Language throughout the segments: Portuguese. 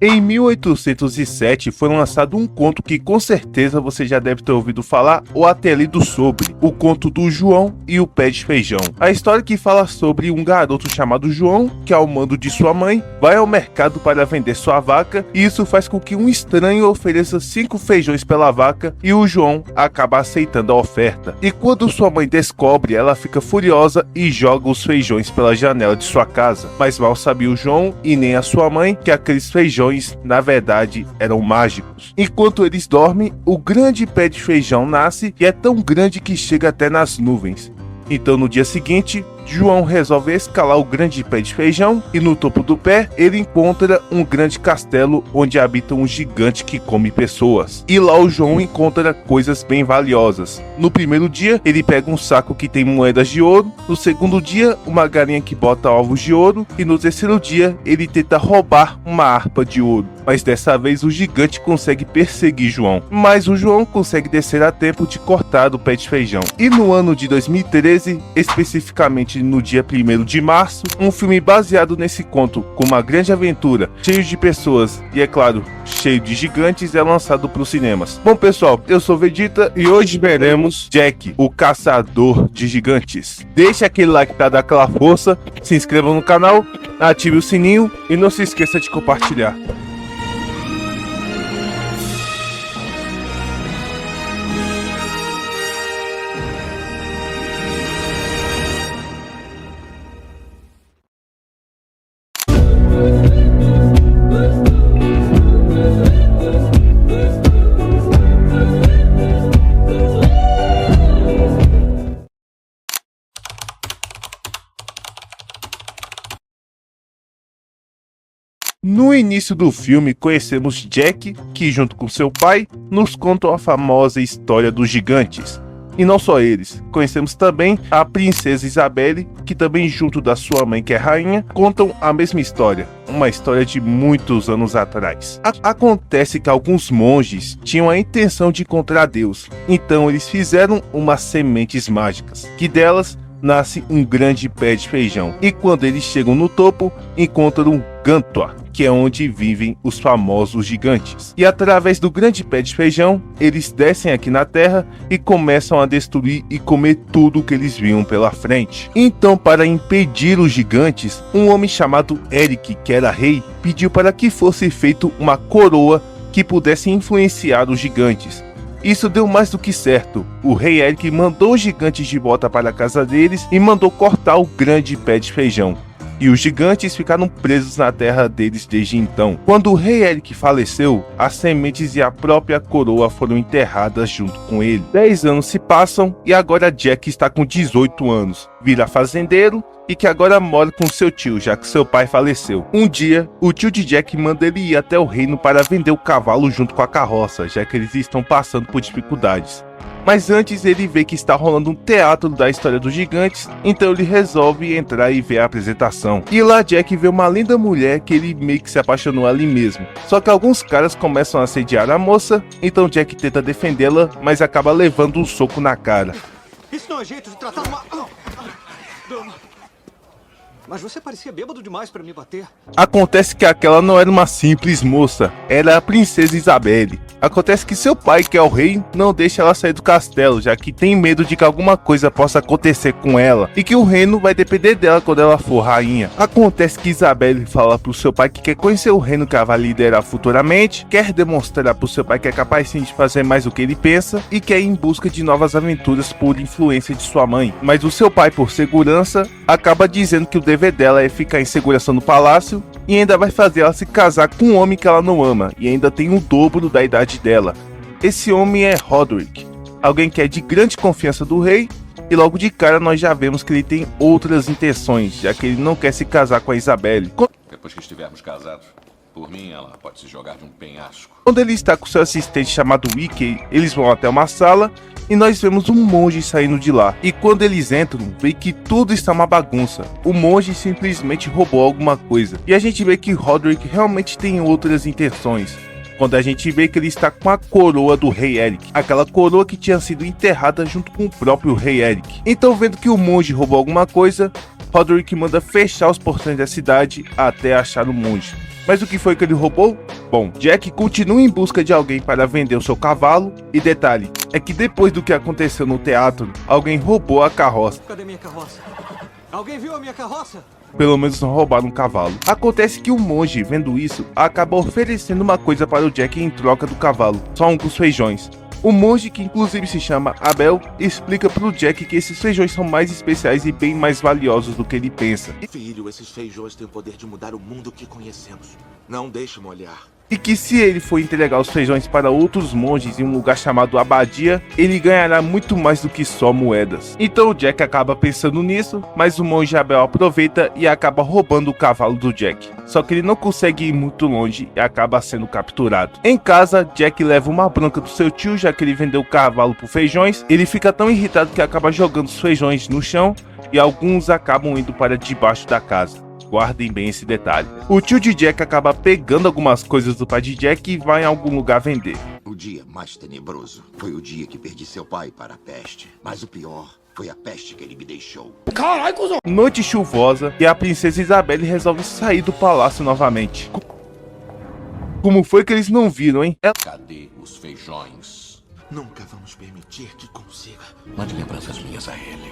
Em 1807 foi lançado um conto que com certeza você já deve ter ouvido falar ou até lido sobre, o conto do João e o Pé de Feijão. A história que fala sobre um garoto chamado João, que ao mando de sua mãe, vai ao mercado para vender sua vaca, e isso faz com que um estranho ofereça 5 feijões pela vaca e o João acaba aceitando a oferta. E quando sua mãe descobre, ela fica furiosa e joga os feijões pela janela de sua casa. Mas mal sabia o João e nem a sua mãe que aqueles feijões na verdade eram mágicos. Enquanto eles dormem, o grande pé de feijão nasce e é tão grande que chega até nas nuvens. Então no dia seguinte, João resolve escalar o grande pé de feijão e no topo do pé ele encontra um grande castelo onde habita um gigante que come pessoas. E lá o João encontra coisas bem valiosas. No primeiro dia ele pega um saco que tem moedas de ouro, no segundo dia uma galinha que bota ovos de ouro e no terceiro dia ele tenta roubar uma harpa de ouro. Mas dessa vez o gigante consegue perseguir João, mas o João consegue descer a tempo de cortar o pé de feijão. E no ano de 2013, especificamente no dia 1º de março, um filme baseado nesse conto, com uma grande aventura, cheio de pessoas e, é claro, cheio de gigantes, é lançado para os cinemas. Bom pessoal, eu sou Vegeta e hoje veremos Jack, o caçador de gigantes. Deixe aquele like para dar aquela força, se inscreva no canal, ative o sininho e não se esqueça de compartilhar. No início do filme, conhecemos Jack, que junto com seu pai, nos contam a famosa história dos gigantes. E não só eles, conhecemos também a princesa Isabelle, que também junto da sua mãe, que é rainha, contam a mesma história, uma história de muitos anos atrás. Acontece que alguns monges tinham a intenção de encontrar Deus, então eles fizeram umas sementes mágicas, que delas nasce um grande pé de feijão. E quando eles chegam no topo, encontram Gantua, que é onde vivem os famosos gigantes. E através do grande pé de feijão, eles descem aqui na terra e começam a destruir e comer tudo que eles viam pela frente. Então, para impedir os gigantes, um homem chamado Eric, que era rei, pediu para que fosse feito uma coroa que pudesse influenciar os gigantes. Isso deu mais do que certo. O rei Eric mandou os gigantes de volta para a casa deles e mandou cortar o grande pé de feijão. E os gigantes ficaram presos na terra deles desde então. Quando o rei Eric faleceu, as sementes e a própria coroa foram enterradas junto com ele. 10 anos se passam e agora Jack está com 18 anos, vira fazendeiro e que agora mora com seu tio, já que seu pai faleceu. Um dia, o tio de Jack manda ele ir até o reino para vender o cavalo junto com a carroça, já que eles estão passando por dificuldades. Mas antes ele vê que está rolando um teatro da história dos gigantes, então ele resolve entrar e ver a apresentação. E lá Jack vê uma linda mulher que ele meio que se apaixonou ali mesmo. Só que alguns caras começam a assediar a moça, então Jack tenta defendê-la, mas acaba levando um soco na cara. Isso não é jeito de tratar uma... Mas você parecia bêbado demais para me bater. Acontece que aquela não era uma simples moça, era a princesa Isabelle. Acontece que seu pai, que é o rei, não deixa ela sair do castelo, já que tem medo de que alguma coisa possa acontecer com ela, e que o reino vai depender dela quando ela for rainha. Acontece que Isabelle fala pro seu pai que quer conhecer o reino que ela vai liderar futuramente, quer demonstrar pro seu pai que é capaz sim de fazer mais do que ele pensa, e quer ir em busca de novas aventuras por influência de sua mãe. Mas o seu pai, por segurança, acaba dizendo que o dever dela é ficar em segurança no palácio e ainda vai fazer ela se casar com um homem que ela não ama e ainda tem o dobro da idade dela. Esse homem é Roderick, alguém que é de grande confiança do rei, e logo de cara nós já vemos que ele tem outras intenções, já que ele não quer se casar com a Isabelle. Depois que estivermos casados, por mim ela pode se jogar de um penhasco. Quando ele está com seu assistente chamado Wiki, eles vão até uma sala e nós vemos um monge saindo de lá. E quando eles entram, vê que tudo está uma bagunça. O monge simplesmente roubou alguma coisa. E a gente vê que Roderick realmente tem outras intenções. Quando a gente vê que ele está com a coroa do rei Eric, aquela coroa que tinha sido enterrada junto com o próprio rei Eric. Então, vendo que o monge roubou alguma coisa, Roderick manda fechar os portões da cidade até achar o monge. Mas o que foi que ele roubou? Bom, Jack continua em busca de alguém para vender o seu cavalo, e detalhe, é que depois do que aconteceu no teatro, alguém roubou a carroça. Cadê minha carroça? Alguém viu a minha carroça? Pelo menos não roubaram um cavalo. Acontece que o monge, vendo isso, acaba oferecendo uma coisa para o Jack em troca do cavalo, só alguns feijões. O monge, que inclusive se chama Abel, explica pro Jack que esses feijões são mais especiais e bem mais valiosos do que ele pensa. Filho, esses feijões têm o poder de mudar o mundo que conhecemos. Não deixe molhar. E que se ele for entregar os feijões para outros monges em um lugar chamado Abadia, ele ganhará muito mais do que só moedas. Então o Jack acaba pensando nisso, mas o monge Abel aproveita e acaba roubando o cavalo do Jack. Só que ele não consegue ir muito longe e acaba sendo capturado. Em casa, Jack leva uma bronca do seu tio, já que ele vendeu o cavalo por feijões. Ele fica tão irritado que acaba jogando os feijões no chão e alguns acabam indo para debaixo da casa. Guardem bem esse detalhe. O tio de Jack acaba pegando algumas coisas do pai de Jack e vai em algum lugar vender. O dia mais tenebroso foi o dia que perdi seu pai para a peste. Mas o pior foi a peste que ele me deixou. Noite chuvosa e a princesa Isabelle resolve sair do palácio novamente. Como foi que eles não viram, hein? Cadê os feijões? Nunca vamos permitir que consiga. Mande lembranças minhas a ele.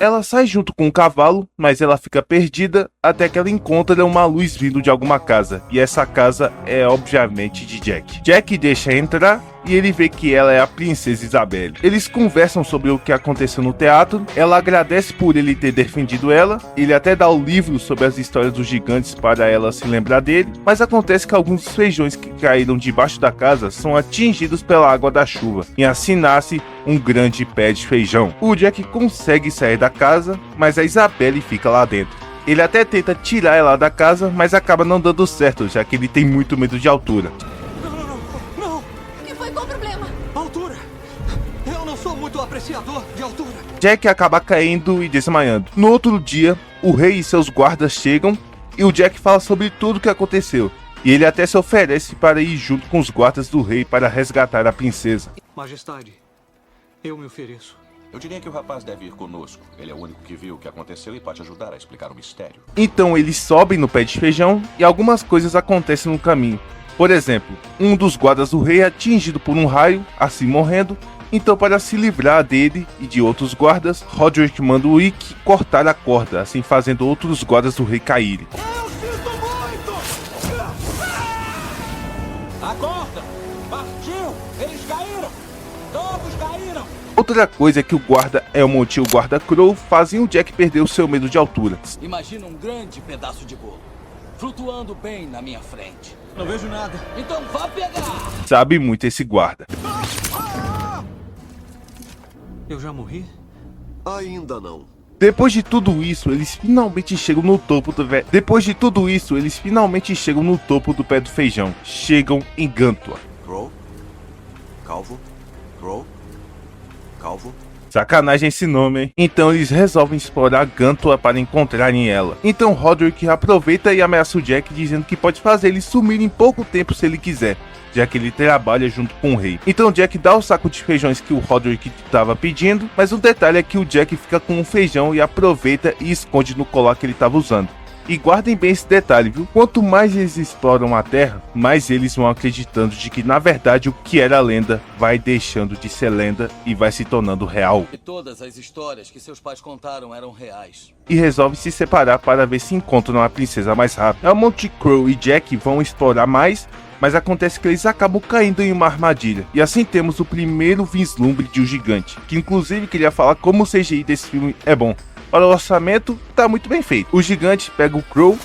Ela sai junto com o cavalo, mas ela fica perdida até que ela encontra uma luz vindo de alguma casa. E essa casa é obviamente de Jack. Jack deixa entrar e ele vê que ela é a princesa Isabelle. Eles conversam sobre o que aconteceu no teatro, ela agradece por ele ter defendido ela, ele até dá o livro sobre as histórias dos gigantes para ela se lembrar dele, mas acontece que alguns dos feijões que caíram debaixo da casa são atingidos pela água da chuva, e assim nasce um grande pé de feijão. O Jack consegue sair da casa, mas a Isabelle fica lá dentro. Ele até tenta tirar ela da casa, mas acaba não dando certo, já que ele tem muito medo de altura. Não! O que foi? Qual o problema? Altura! Eu não sou muito apreciador de altura. Jack acaba caindo e desmaiando. No outro dia, o rei e seus guardas chegam e o Jack fala sobre tudo o que aconteceu. E ele até se oferece para ir junto com os guardas do rei para resgatar a princesa. Majestade, eu me ofereço. Eu diria que o rapaz deve ir conosco. Ele é o único que viu o que aconteceu e pode ajudar a explicar o mistério. Então eles sobem no pé de feijão e algumas coisas acontecem no caminho. Por exemplo, um dos guardas do rei é atingido por um raio, assim morrendo. Então, para se livrar dele e de outros guardas, Roderick manda o Wick cortar a corda, assim fazendo outros guardas do rei caírem. Eu sinto muito! A corda! Partiu! Eles caíram! Todos caíram! Outra coisa é que o guarda Elmont e o guarda Crow fazem o Jack perder o seu medo de altura. Imagina um grande pedaço de bolo, flutuando bem na minha frente. Não vejo nada. Então vá pegar! Sabe muito esse guarda. Eu já morri? Ainda não. Depois de tudo isso, eles finalmente chegam no topo do pé do feijão. Chegam em Gantua. Crow? Calvo? Crow? Calvo? Sacanagem esse nome, hein? Então eles resolvem explorar Gantua para encontrarem ela. Então Roderick aproveita e ameaça o Jack dizendo que pode fazer ele sumir em pouco tempo se ele quiser, já que ele trabalha junto com o rei. Então Jack dá o saco de feijões que o Roderick estava pedindo, mas o detalhe é que o Jack fica com um feijão e aproveita e esconde no colar que ele estava usando. E guardem bem esse detalhe, viu? Quanto mais eles exploram a Terra, mais eles vão acreditando de que na verdade o que era lenda vai deixando de ser lenda e vai se tornando real. E todas as histórias que seus pais contaram eram reais. E resolve se separar para ver se encontram a princesa mais rápido. Elmont, Crow e Jack vão explorar mais, mas acontece que eles acabam caindo em uma armadilha. E assim temos o primeiro vislumbre de um gigante, que inclusive queria falar como o CGI desse filme é bom. Para o orçamento, tá muito bem feito. O gigante pega o Crow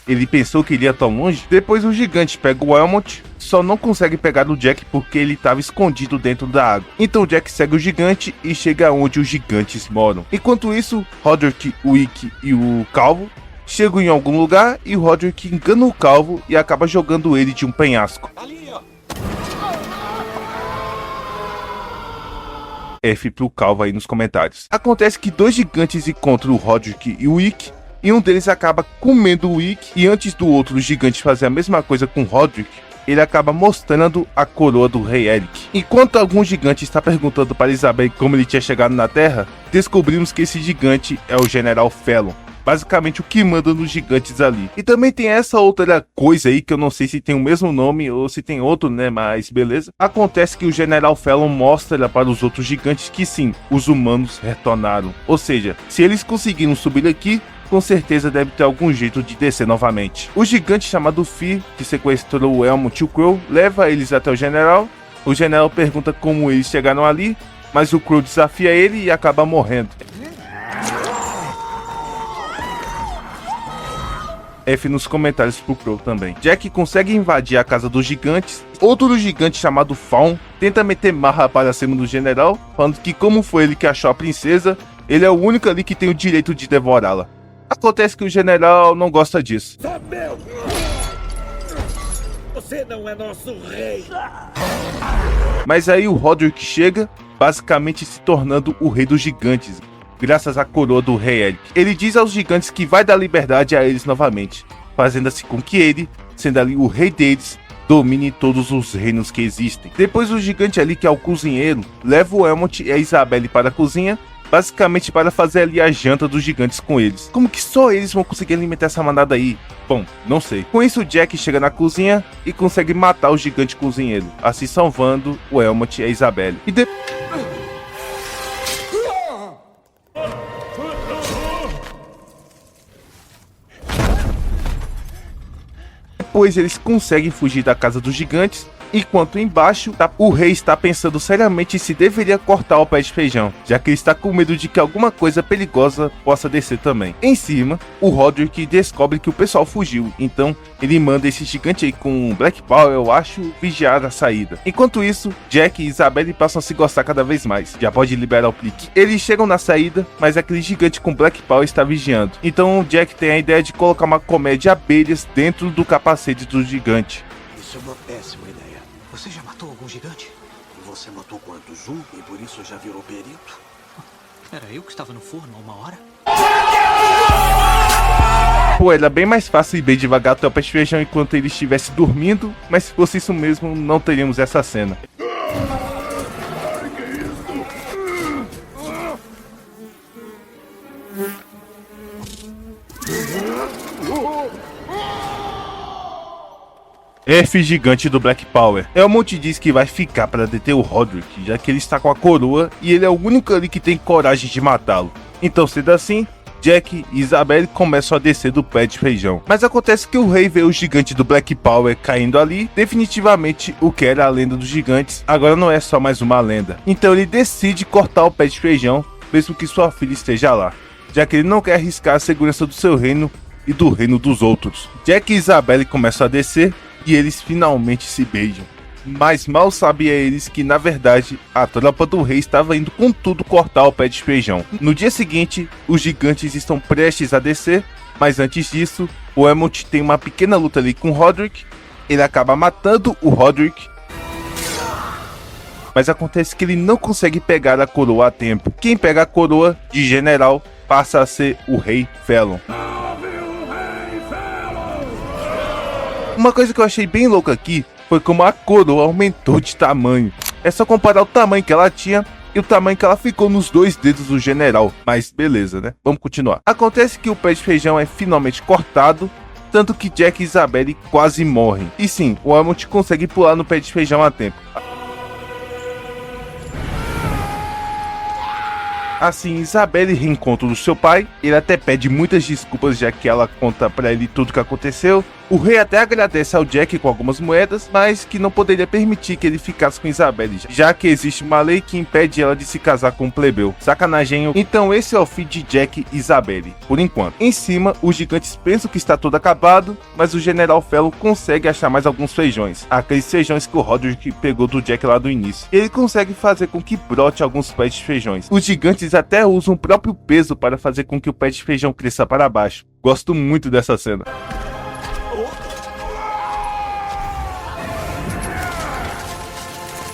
ele pensou que iria tão longe. Depois o gigante pega o Elmont, só não consegue pegar o Jack porque ele estava escondido dentro da água. Então o Jack segue o gigante e chega onde os gigantes moram. Enquanto isso, Roderick, o Wick e o Calvo chegam em algum lugar e o Roderick engana o Calvo e acaba jogando ele de um penhasco. Ali, ó! F pro Calvo aí nos comentários. Acontece que dois gigantes encontram o Roderick e o Wick, e um deles acaba comendo o Wick, e antes do outro gigante fazer a mesma coisa com o Roderick, ele acaba mostrando a coroa do rei Eric. Enquanto algum gigante está perguntando para Isabelle como ele tinha chegado na Terra, descobrimos que esse gigante é o General Felon. Basicamente o que manda nos gigantes ali. E também tem essa outra coisa aí que eu não sei se tem o mesmo nome ou se tem outro, né, mas beleza. Acontece que o General Felon mostra para os outros gigantes que sim, os humanos retornaram. Ou seja, se eles conseguiram subir aqui, com certeza deve ter algum jeito de descer novamente. O gigante chamado Fi, que sequestrou o Elmo e o Crow, leva eles até o general. O general pergunta como eles chegaram ali, mas o Crow desafia ele e acaba morrendo. F nos comentários pro Crow também. Jack consegue invadir a casa dos gigantes. Outro gigante chamado Fawn tenta meter marra para cima do general, falando que como foi ele que achou a princesa, ele é o único ali que tem o direito de devorá-la. Acontece que o general não gosta disso. Meu! Você não é nosso rei! Mas aí o Roderick chega, basicamente se tornando o rei dos gigantes, graças à coroa do rei Eric. Ele diz aos gigantes que vai dar liberdade a eles novamente, fazendo assim com que ele, sendo ali o rei deles, domine todos os reinos que existem. Depois o gigante ali, que é o cozinheiro, leva o Elmont e a Isabelle para a cozinha, basicamente para fazer ali a janta dos gigantes com eles. Como que só eles vão conseguir alimentar essa manada aí? Bom, não sei. Com isso, Jack chega na cozinha e consegue matar o gigante cozinheiro, assim salvando o Elmont e a Isabelle. E depois eles conseguem fugir da casa dos gigantes, enquanto embaixo o rei está pensando seriamente se deveria cortar o pé de feijão, já que ele está com medo de que alguma coisa perigosa possa descer também. Em cima, o Roderick descobre que o pessoal fugiu, então ele manda esse gigante aí com Black Power, eu acho, vigiar a saída. Enquanto isso, Jack e Isabelle passam a se gostar cada vez mais. Já pode liberar o plique. Eles chegam na saída, mas aquele gigante com Black Power está vigiando. Então Jack tem a ideia de colocar uma colmeia de abelhas dentro do capacete do gigante. Isso é uma péssima ideia. Você já matou algum gigante? E você matou quantos? Um? E por isso já virou perito? Era eu que estava no forno há uma hora? Pô, era bem mais fácil ir bem devagar até o pé de feijão enquanto ele estivesse dormindo, mas se fosse isso mesmo, não teríamos essa cena. F gigante do Black Power. Elmont diz que vai ficar para deter o Roderick, já que ele está com a coroa e ele é o único ali que tem coragem de matá-lo. Então, sendo assim, Jack e Isabelle começam a descer do pé de feijão. Mas acontece que o rei vê o gigante do Black Power caindo ali. Definitivamente o que era a lenda dos gigantes agora não é só mais uma lenda. Então ele decide cortar o pé de feijão, mesmo que sua filha esteja lá, já que ele não quer arriscar a segurança do seu reino e do reino dos outros. Jack e Isabelle começam a descer e eles finalmente se beijam. Mas mal sabia eles que, na verdade, a tropa do rei estava indo com tudo cortar o pé de feijão. No dia seguinte, os gigantes estão prestes a descer, mas antes disso, o Elmont tem uma pequena luta ali com o Roderick. Ele acaba matando o Roderick, mas acontece que ele não consegue pegar a coroa a tempo. Quem pega a coroa de general passa a ser o rei Felon. Uma coisa que eu achei bem louca aqui foi como a coroa aumentou de tamanho. É só comparar o tamanho que ela tinha e o tamanho que ela ficou nos dois dedos do general. Mas beleza, né? Vamos continuar. Acontece que o pé de feijão é finalmente cortado, tanto que Jack e Isabelle quase morrem. E sim, o Elmont consegue pular no pé de feijão a tempo. Assim, Isabelle reencontra o seu pai. Ele até pede muitas desculpas, já que ela conta pra ele tudo o que aconteceu. O rei até agradece ao Jack com algumas moedas, mas que não poderia permitir que ele ficasse com Isabelle, já que existe uma lei que impede ela de se casar com um plebeu. Sacanagem. Então esse é o fim de Jack e Isabelle, por enquanto. Em cima, os gigantes pensam que está tudo acabado, mas o General Felon consegue achar mais alguns feijões. Aqueles feijões que o Roderick pegou do Jack lá do início. Ele consegue fazer com que brote alguns pés de feijões. Os gigantes até usam o próprio peso para fazer com que o pé de feijão cresça para baixo. Gosto muito dessa cena.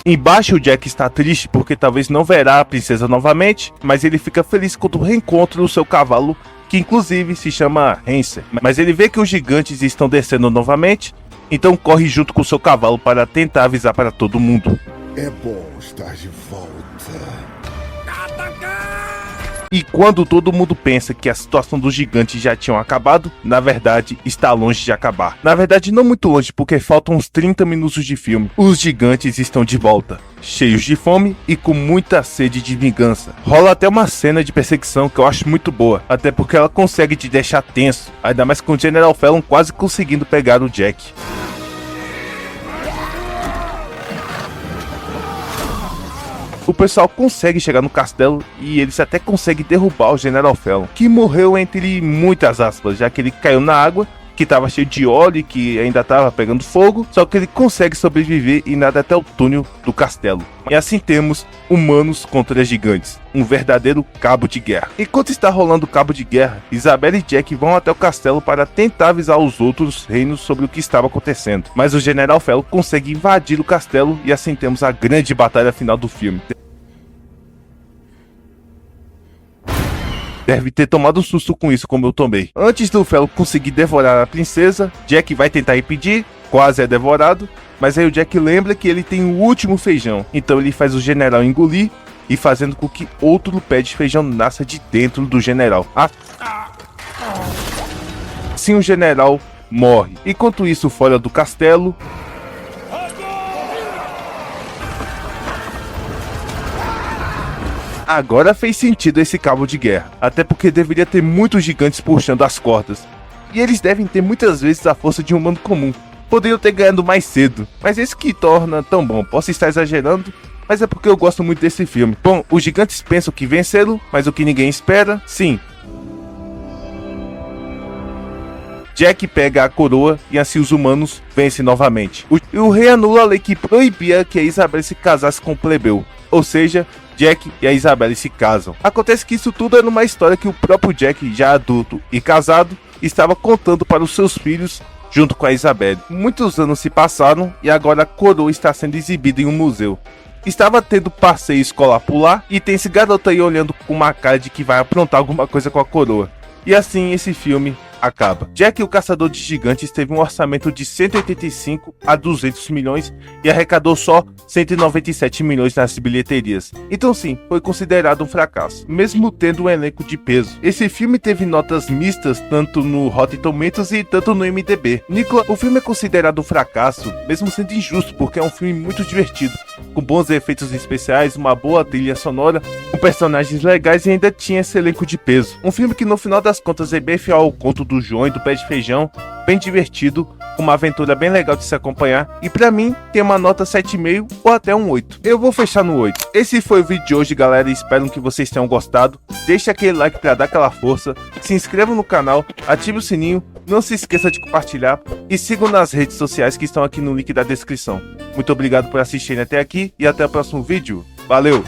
Embaixo, o Jack está triste porque talvez não verá a princesa novamente, mas ele fica feliz quando reencontra o seu cavalo, que inclusive se chama Hanser. Mas ele vê que os gigantes estão descendo novamente, então corre junto com seu cavalo para tentar avisar para todo mundo. É bom estar de volta. E quando todo mundo pensa que a situação dos gigantes já tinham acabado, na verdade está longe de acabar. Na verdade não muito longe, porque faltam uns 30 minutos de filme. Os gigantes estão de volta, cheios de fome e com muita sede de vingança. Rola até uma cena de perseguição que eu acho muito boa, até porque ela consegue te deixar tenso, ainda mais com o General Fallon quase conseguindo pegar o Jack. O pessoal consegue chegar no castelo e eles até conseguem derrubar o General Fallon, que morreu entre muitas aspas, já que ele caiu na água, que estava cheio de óleo e que ainda estava pegando fogo, só que ele consegue sobreviver e nada até o túnel do castelo. E assim temos humanos contra gigantes, um verdadeiro cabo de guerra. Enquanto está rolando o cabo de guerra, Isabela e Jack vão até o castelo para tentar avisar os outros reinos sobre o que estava acontecendo. Mas o General Fallon consegue invadir o castelo e assim temos a grande batalha final do filme. Deve ter tomado um susto com isso, como eu tomei. Antes do Fallon conseguir devorar a princesa, Jack vai tentar impedir, quase é devorado, mas aí o Jack lembra que ele tem o último feijão, então ele faz o general engolir e fazendo com que outro pé de feijão nasça de dentro do general. Assim o general morre. Enquanto isso, fora do castelo, agora fez sentido esse cabo de guerra, até porque deveria ter muitos gigantes puxando as cordas. E eles devem ter muitas vezes a força de um humano comum. Poderiam ter ganhado mais cedo, mas isso que torna tão bom. Posso estar exagerando, mas é porque eu gosto muito desse filme. Bom, os gigantes pensam que venceram, mas o que ninguém espera, sim. Jack pega a coroa e assim os humanos vencem novamente. O rei anula a lei que proibia que a Isabela se casasse com o plebeu, ou seja, Jack e a Isabela se casam. Acontece que isso tudo era uma história que o próprio Jack, já adulto e casado, estava contando para os seus filhos junto com a Isabela. Muitos anos se passaram e agora a coroa está sendo exibida em um museu. Estava tendo passeio escolar por lá e tem esse garoto aí olhando com uma cara de que vai aprontar alguma coisa com a coroa. E assim esse filme acaba. Jack, o Caçador de Gigantes, teve um orçamento de 185 a 200 milhões e arrecadou só 197 milhões nas bilheterias. Então sim, foi considerado um fracasso, mesmo tendo um elenco de peso. Esse filme teve notas mistas tanto no Rotten Tomatoes e tanto no IMDb. Nicolas, o filme é considerado um fracasso, mesmo sendo injusto, porque é um filme muito divertido, com bons efeitos especiais, uma boa trilha sonora, com personagens legais e ainda tinha esse elenco de peso. Um filme que no final das contas é bem fiel ao conto do João e do Pé de Feijão, bem divertido, uma aventura bem legal de se acompanhar, e pra mim tem uma nota 7,5 ou até um 8. Eu vou fechar no 8. Esse foi o vídeo de hoje, galera, espero que vocês tenham gostado. Deixe aquele like pra dar aquela força, se inscreva no canal, ative o sininho, não se esqueça de compartilhar e sigam nas redes sociais que estão aqui no link da descrição. Muito obrigado por assistirem até aqui e até o próximo vídeo. Valeu!